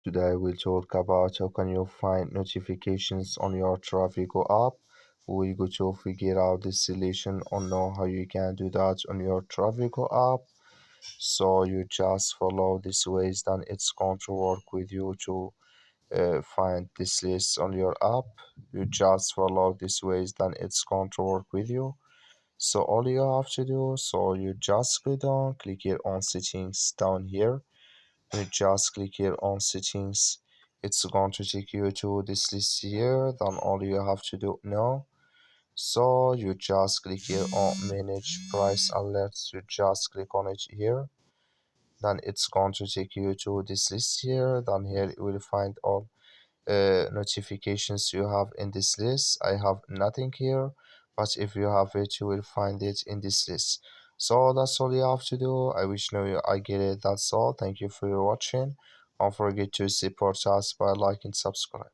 Today we'll talk about how can you find notifications on your Trivago app. We're going to figure out this solution or know how you can do that on your Trivago app. So you just follow these ways, then it's going to work with you to find this list on your app. You just follow these ways, then it's going to work with you. So all you have to do, so you just go down, click here on settings down here. You just click here on settings. It's going to take you to this list here. Then all you have to do now, so you just click here on manage price alerts. You just click on it here. Then it's going to take you to this list here. Then here you will find all notifications you have in this list. I have nothing here, but if you have it, you will find it in this list. So that's all you have to do. I wish now I get it. That's all. Thank you for watching. Don't forget to support us by liking, subscribe.